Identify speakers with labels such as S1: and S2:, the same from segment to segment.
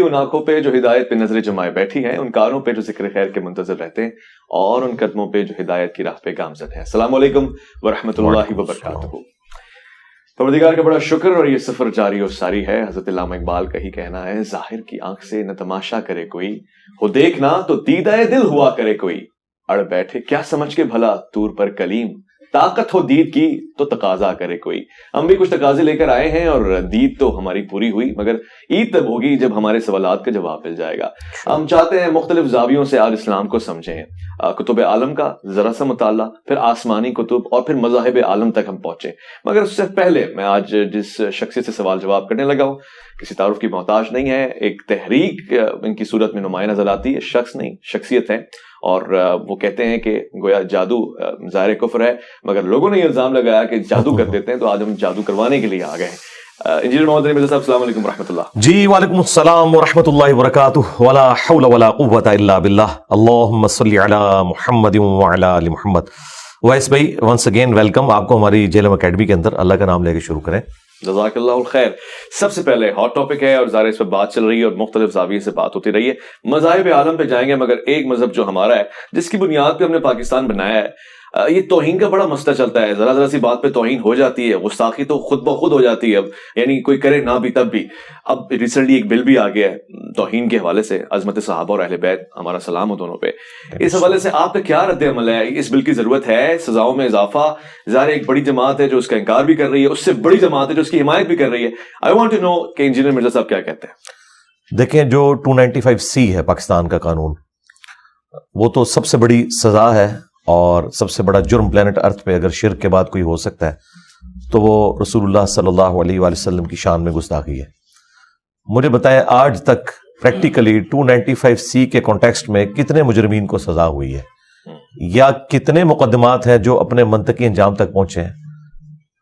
S1: ان آنکھوں پہ جو ہدایت پہ نظر جمائے بیٹھی ہیں، ان کانوں پہ جو ذکر خیر کے منتظر رہتے ہیں، اور ان قدموں پہ جو ہدایت کی راہ پہ گامزن ہیں۔ السلام علیکم ورحمۃ اللہ وبرکاتہ۔ پروردگار کا بڑا شکر، اور یہ سفر جاری و ساری ہے۔ حضرت علامہ اقبال کا ہی کہنا ہے، ظاہر کی آنکھ سے نہ تماشا کرے کوئی، ہو دیکھنا تو دیدہ دل ہوا کرے کوئی، اڑ بیٹھے کیا سمجھ کے بھلا طور پر کلیم، طاقت ہو دید کی تو تقاضا کرے کوئی۔ ہم بھی کچھ تقاضے لے کر آئے ہیں، اور دید تو ہماری پوری ہوئی، مگر عید تب ہوگی جب ہمارے سوالات کا جواب مل جائے گا۔ ہم چاہتے ہیں مختلف زاویوں سے آج اسلام کو سمجھیں، کتب عالم کا ذرا سا مطالعہ، پھر آسمانی کتب، اور پھر مذاہب عالم تک ہم پہنچے۔ مگر اس سے پہلے میں آج جس شخصیت سے سوال جواب کرنے لگا ہوں، کسی تعارف کی محتاج نہیں ہے، ایک تحریک ان کی صورت میں نمایاں نظر آتی ہے، شخص نہیں شخصیت ہے۔ اور وہ کہتے ہیں کہ گویا جادو ظاہر کفر ہے، مگر لوگوں نے یہ الزام لگایا کہ جادو کر دیتے ہیں، تو آج ہم جادو کروانے کے لیے آ گئے ہیں۔ انجینئر محمد علی مرزا صاحب، السلام علیکم ورحمۃ اللہ۔
S2: جی وعلیکم السلام ورحمۃ اللہ وبرکاتہ، ولا حول ولا قوۃ الا باللہ، اللہم صلی علی محمد وعلی آل محمد۔ ویس بھائی، ونس اگین ویلکم آپ کو ہماری جیلم اکیڈمی کے اندر۔ اللہ کا نام لے کے شروع کریں۔
S1: جزاک اللہ الخیر۔ سب سے پہلے ہاٹ ٹاپک ہے، اور ظاہر اس پہ بات چل رہی ہے، اور مختلف زاویے سے بات ہوتی رہی ہے۔ مذاہب عالم پہ جائیں گے، مگر ایک مذہب جو ہمارا ہے، جس کی بنیاد پہ ہم نے پاکستان بنایا ہے، یہ توہین کا بڑا مسئلہ چلتا ہے۔ ذرا ذرا سی بات پہ توہین ہو جاتی ہے، گستاخی تو خود بخود ہو جاتی ہے، اب یعنی کوئی کرے نہ بھی تب بھی۔ اب ریسنٹلی ایک بل بھی آ گیا ہے توہین کے حوالے سے، عظمت صحابہ اور اہل بیت، ہمارا سلام ہو دونوں پہ۔ اس حوالے سے آپ کا کیا رد عمل ہے؟ اس بل کی ضرورت ہے؟ سزاؤں میں اضافہ؟ ظاہر ایک بڑی جماعت ہے جو اس کا انکار بھی کر رہی ہے، اس سے بڑی جماعت ہے جو اس کی حمایت بھی کر رہی ہے۔ آئی وانٹ ٹو نو کہ انجینئر مرزا صاحب کیا کہتے ہیں؟
S2: دیکھیں، جو 295C ہے پاکستان کا قانون، وہ تو سب سے بڑی سزا ہے، اور سب سے بڑا جرم پلانٹ ارتھ پہ اگر شرک کے بعد کوئی ہو سکتا ہے تو وہ رسول اللہ صلی اللہ علیہ وآلہ وسلم کی شان میں گستاخی ہے۔ مجھے بتائیں آج تک پریکٹیکلی 295C کے کانٹیکسٹ میں کتنے مجرمین کو سزا ہوئی ہے، یا کتنے مقدمات ہیں جو اپنے منطقی انجام تک پہنچے ہیں؟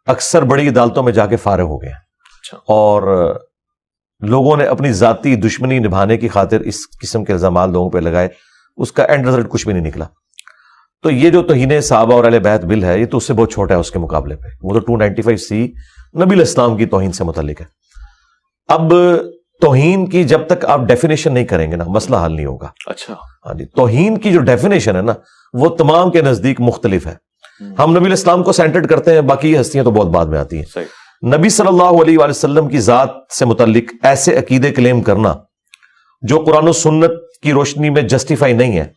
S2: اکثر بڑی عدالتوں میں جا کے فارغ ہو گئے ہیں، اور لوگوں نے اپنی ذاتی دشمنی نبھانے کی خاطر اس قسم کے الزامات لوگوں پہ لگائے، اس کا اینڈ رزلٹ کچھ بھی نہیں نکلا۔ تو یہ جو توہین صحابہ اور اہل بیت بل ہے، یہ تو اس سے بہت چھوٹا ہے اس کے مقابلے پہ۔ وہ تو 295C نبی علیہ السلام کی توہین سے متعلق ہے۔ اب توہین کی جب تک آپ ڈیفینیشن نہیں کریں گے نا، مسئلہ حل نہیں ہوگا۔
S1: اچھا،
S2: ہاں جی، توہین کی جو ڈیفینیشن ہے نا، وہ تمام کے نزدیک مختلف ہے۔ ہم نبی علیہ السلام کو سینٹرڈ کرتے ہیں، باقی ہستیاں تو بہت بعد میں آتی ہیں۔
S1: صحیح۔
S2: نبی صلی اللہ علیہ وآلہ وسلم کی ذات سے متعلق ایسے عقیدے کلیم کرنا جو قرآن و سنت کی روشنی میں جسٹیفائی نہیں ہے،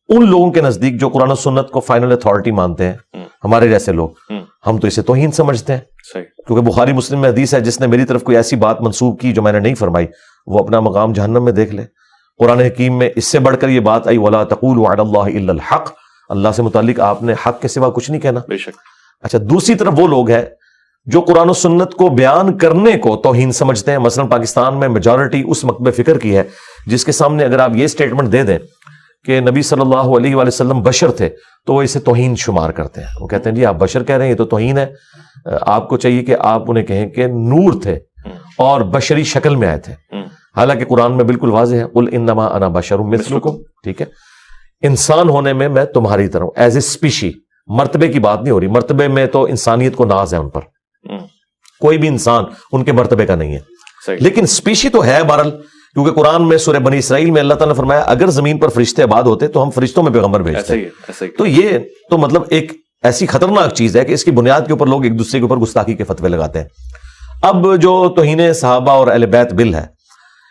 S2: ان لوگوں کے نزدیک جو قرآن و سنت کو فائنل اتھارٹی مانتے ہیں، ہمارے جیسے لوگ، ہم تو اسے توہین سمجھتے ہیں۔
S1: صحیح۔
S2: کیونکہ بخاری مسلم میں حدیث ہے، جس نے میری طرف کوئی ایسی بات منسوب کی جو میں نے نہیں فرمائی، وہ اپنا مقام جہنم میں دیکھ لے۔ قرآن حکیم میں اس سے بڑھ کر یہ بات آئی، وَلَا تَقُولُوا عَلَى اللَّهِ إِلَّا الْحَقَّ، اللہ سے متعلق آپ نے حق کے سوا کچھ نہیں کہنا۔
S1: بے شک۔
S2: اچھا، دوسری طرف وہ لوگ ہیں جو قرآن و سنت کو بیان کرنے کو توہین سمجھتے ہیں۔ مثلا پاکستان میں میجورٹی اس مکتب فکر کی ہے جس کے سامنے اگر آپ یہ سٹیٹمنٹ دے دیں کہ نبی صلی اللہ علیہ وآلہ وسلم بشر تھے، تو وہ اسے توہین شمار کرتے ہیں۔ وہ کہتے ہیں جی آپ بشر کہہ رہے ہیں، یہ تو توہین ہے، آپ کو چاہیے کہ آپ انہیں کہیں کہ نور تھے اور بشری شکل میں آئے تھے، حالانکہ قرآن میں بالکل واضح ہے، قل انما انا بشر مثلکم، ٹھیک ہے، انسان ہونے میں میں تمہاری طرح ایز اے اسپیشی۔ مرتبے کی بات نہیں ہو رہی، مرتبے میں تو انسانیت کو ناز ہے ان پر، کوئی بھی انسان ان کے مرتبے کا نہیں ہے، لیکن اسپیشی تو ہے بہرحال۔ کیونکہ قرآن میں سورہ بنی اسرائیل میں اللہ تعالیٰ نے فرمایا اگر زمین پر فرشتے آباد ہوتے تو ہم فرشتوں میں پیغمبر بھیجتے۔ تو یہ تو مطلب ایک ایسی خطرناک چیز ہے کہ اس کی بنیاد کے اوپر لوگ ایک دوسرے کے اوپر گستاخی کے فتوے لگاتے ہیں۔ اب جو توہین صحابہ اور اہل بیت بل ہے،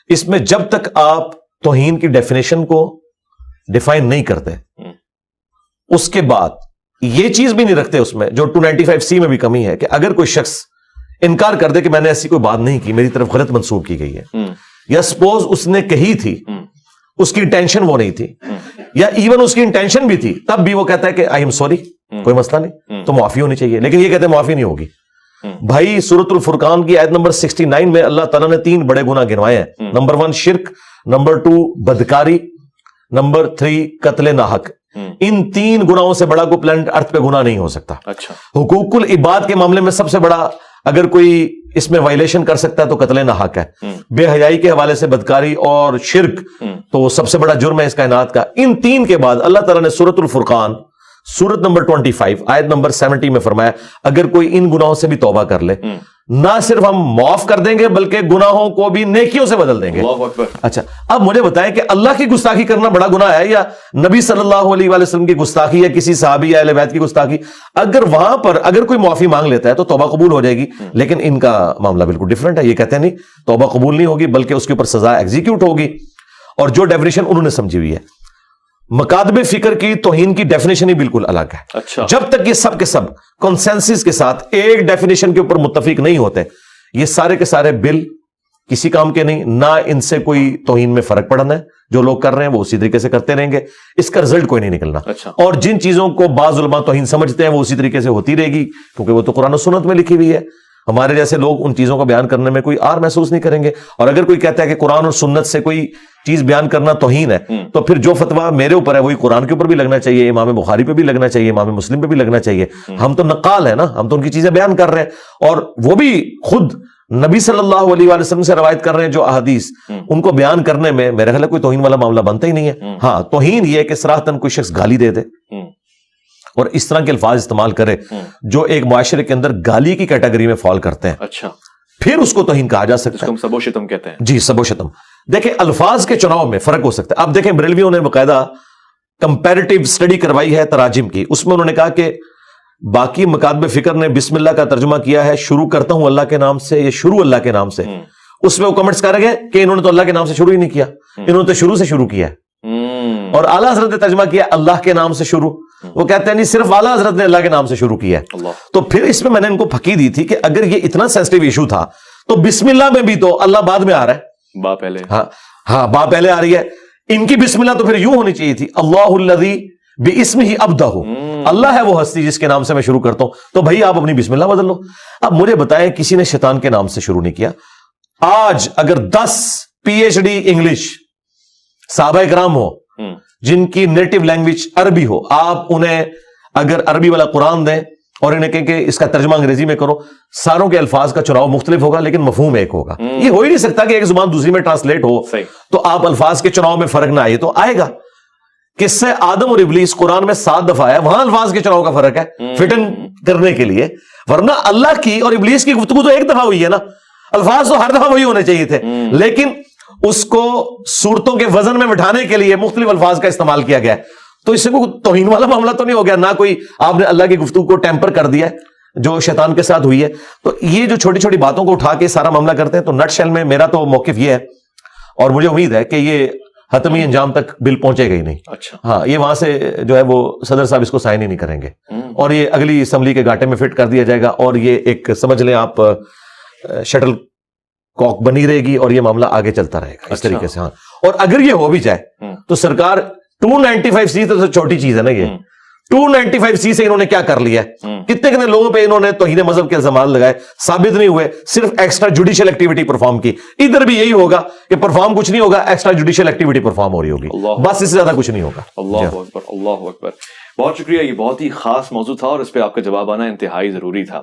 S2: اس میں جب تک آپ توہین کی ڈیفینیشن کو ڈیفائن نہیں کرتے، اس کے بعد یہ چیز بھی نہیں رکھتے اس میں، جو 295C میں بھی کمی ہے، کہ اگر کوئی شخص انکار کر دے کہ میں نے ایسی کوئی بات نہیں کی، میری طرف غلط منسوب کی گئی ہے، یا سپوز اس نے کہی تھی، اس کی انٹینشن وہ نہیں تھی، یا ایون اس کی انٹینشن بھی تھی، تب بھی وہ کہتا ہے کہ آئی ایم سوری، کوئی مسئلہ نہیں، تو معافی ہونی چاہیے، لیکن یہ کہتے ہیں معافی نہیں ہوگی۔ بھائی سورۃ الفرقان کی آیت نمبر 69 میں اللہ تعالیٰ نے 3 بڑے گناہ گنوائے ہیں۔ نمبر 1 شرک، نمبر 2 بدکاری، نمبر 3 قتل ناحق۔ ان 3 گناہوں سے بڑا کوئی پلانٹ ارتھ پہ گناہ نہیں ہو سکتا۔
S1: اچھا،
S2: حقوق العباد کے معاملے میں سب سے بڑا اگر کوئی اس میں وائلیشن کر سکتا ہے تو قتل ناحق ہے۔ بے حیائی کے حوالے سے بدکاری اور شرک تو وہ سب سے بڑا جرم ہے اس کائنات کا۔ ان 3 کے بعد اللہ تعالیٰ نے سورۃ الفرقان سورت نمبر 25 آیت نمبر 70 میں فرمایا اگر کوئی ان گناہوں سے بھی توبہ کر لے نہ صرف ہم معاف کر دیں گے بلکہ گناہوں کو بھی نیکیوں سے بدل دیں گے.
S1: اللہ اکبر.
S2: اچھا اب مجھے بتائیں کہ اللہ کی گستاخی کرنا بڑا گناہ ہے یا نبی صلی اللہ علیہ وآلہ وسلم کی گستاخی یا کسی صحابی یا اہل بیت کی گستاخی؟ اگر وہاں پر اگر کوئی معافی مانگ لیتا ہے تو توبہ قبول ہو جائے گی، لیکن ان کا معاملہ بالکل ڈیفرنٹ ہے. یہ کہتے ہیں نہیں توبہ قبول نہیں ہوگی بلکہ اس کے اوپر سزا ایگزیکیوٹ ہوگی. اور جو ڈیفینیشن انہوں نے سمجھی ہوئی ہے مکاتب فکر کی توہین کی ڈیفینیشن ہی بالکل الگ ہے.
S1: اچھا.
S2: جب تک یہ سب کے سب کنسنسس کے ساتھ ایک ڈیفینیشن کے اوپر متفق نہیں ہوتے یہ سارے کے سارے بل کسی کام کے نہیں، نہ ان سے کوئی توہین میں فرق پڑنا ہے. جو لوگ کر رہے ہیں وہ اسی طریقے سے کرتے رہیں گے، اس کا رزلٹ کوئی نہیں نکلنا.
S1: اچھا.
S2: اور جن چیزوں کو بعض علماء توہین سمجھتے ہیں وہ اسی طریقے سے ہوتی رہے گی کیونکہ وہ تو قرآن و سنت میں لکھی ہوئی ہے. ہمارے جیسے لوگ ان چیزوں کو بیان کرنے میں کوئی آر محسوس نہیں کریں گے. اور اگر کوئی کہتا ہے کہ قرآن اور سنت سے کوئی چیز بیان کرنا توہین ہے تو پھر جو فتویٰ میرے اوپر ہے وہی قرآن کے اوپر بھی لگنا چاہیے، امام بخاری پہ بھی لگنا چاہیے، امام مسلم پہ بھی لگنا چاہیے. ہم تو نقال ہیں نا، ہم تو ان کی چیزیں بیان کر رہے ہیں اور وہ بھی خود نبی صلی اللہ علیہ وآلہ وسلم سے روایت کر رہے ہیں جو احادیث ان کو بیان کرنے میں میرے خیال ہے کوئی توہین والا معاملہ بنتا ہی نہیں ہے. ہاں توہین یہ ہے کہ صراحتاً کوئی شخص گالی دے دے اور اس طرح کے الفاظ استعمال کرے جو ایک معاشرے کے اندر گالی کی کیٹیگری میں فال کرتے ہیں.
S1: اچھا.
S2: پھر اس کو توہین کہا جا سکتا ہے.
S1: سب و شتم کہتے ہیں.
S2: جی سب و شتم. دیکھیں الفاظ کے چناؤ میں فرق ہو سکتا ہے. اب دیکھیں بریلویوں نے باقاعدہ کمپیریٹیو اسٹڈی کروائی ہے تراجم کی، اس میں انہوں نے کہا کہ باقی مکاتب فکر نے بسم اللہ کا ترجمہ کیا ہے شروع کرتا ہوں اللہ کے نام سے، یہ شروع اللہ کے نام سے. اس میں وہ کمنٹس کر رہے ہیں کہ انہوں نے تو اللہ کے نام سے شروع ہی نہیں کیا، انہوں نے تو شروع سے شروع کیا ہے. اور اعلیٰ حضرت نے ترجمہ کیا اللہ کے نام سے شروع، وہ کہتے ہیں نہیں صرف اعلیٰ حضرت نے اللہ کے نام سے شروع کیا ہے. تو پھر اس میں نے ان کو پھکی دی تھی کہ اگر یہ اتنا سینسٹیو ایشو تھا تو بسم اللہ میں بھی تو اللہ بعد میں آ رہا ہے،
S1: با پہلے.
S2: ہاں با پہلے آ رہی ہے. ان کی بسم اللہ تو پھر یوں ہونی چاہیے تھی اللہ الذی باسمہ ابدہ، اللہ ہے وہ ہستی جس کے نام سے میں شروع کرتا ہوں. تو بھائی آپ اپنی بسم اللہ بدل لو. اب مجھے بتائیں کسی نے شیطان کے نام سے شروع نہیں کیا. آج اگر 10 PhD انگلش صحابہ کرام ہو جن کی نیٹو لینگویج عربی ہو، آپ انہیں اگر عربی والا قرآن دیں اور انہیں کہیں کہ اس کا ترجمہ انگریزی میں کرو، ساروں کے الفاظ کا چناؤ مختلف ہوگا لیکن مفہوم ایک ہوگا. یہ ہو ہی نہیں سکتا کہ ایک زبان دوسری میں ٹرانسلیٹ ہو تو آپ الفاظ کے چناؤ میں فرق نہ آئے. تو آئے گا کس سے آدم اور ابلیس قرآن میں 7 دفعہ ہے، وہاں الفاظ کے چناؤ کا فرق ہے فٹن کرنے کے لیے، ورنہ اللہ کی اور ابلیس کی گفتگو تو ایک دفعہ ہوئی ہے نا. الفاظ تو ہر دفعہ وہی ہونے چاہیے تھے لیکن اس کو صورتوں کے وزن میں بٹھانے کے لیے مختلف الفاظ کا استعمال کیا گیا ہے. تو اس سے کوئی توہین والا معاملہ تو نہیں ہو گیا، نہ کوئی آپ نے اللہ کی گفتگو کو ٹیمپر کر دیا جو شیطان کے ساتھ ہوئی ہے. تو یہ جو چھوٹی چھوٹی باتوں کو اٹھا کے سارا معاملہ کرتے ہیں. تو نٹ شیل میں میرا تو موقف یہ ہے اور مجھے امید ہے کہ یہ حتمی انجام تک بل پہنچے گا ہی نہیں.
S1: اچھا.
S2: ہاں یہ وہاں سے جو ہے وہ صدر صاحب اس کو سائن ہی نہیں کریں گے اور یہ اگلی اسمبلی کے گاٹے میں فٹ کر دیا جائے گا اور یہ ایک سمجھ لیں آپ شٹل کاک بنی رہے گی اور یہ معاملہ آگے چلتا رہے گا اس طریقے سے. ہاں اور اگر یہ ہو بھی جائے تو سرکار 295C تو چھوٹی چیز ہے نا، یہ 295C سے انہوں نے کیا کر لیا ہے، کتنے لوگوں پہ انہوں نے توہین مذہب کے الزامات لگائے، ثابت نہیں ہوئے، صرف ایکسٹرا جوڈیشل ایکٹیویٹی پرفارم کی. ادھر بھی یہی ہوگا کہ پرفارم کچھ نہیں ہوگا، ایکسٹرا جوڈیشل ایکٹیویٹی پرفارم ہو رہی ہوگی، بس اس سے زیادہ کچھ نہیں ہوگا.
S1: اللہ اکبر اللہ اکبر. بہت شکریہ، یہ بہت ہی خاص موضوع تھا اور اس پہ آپ کا جواب آنا انتہائی ضروری تھا.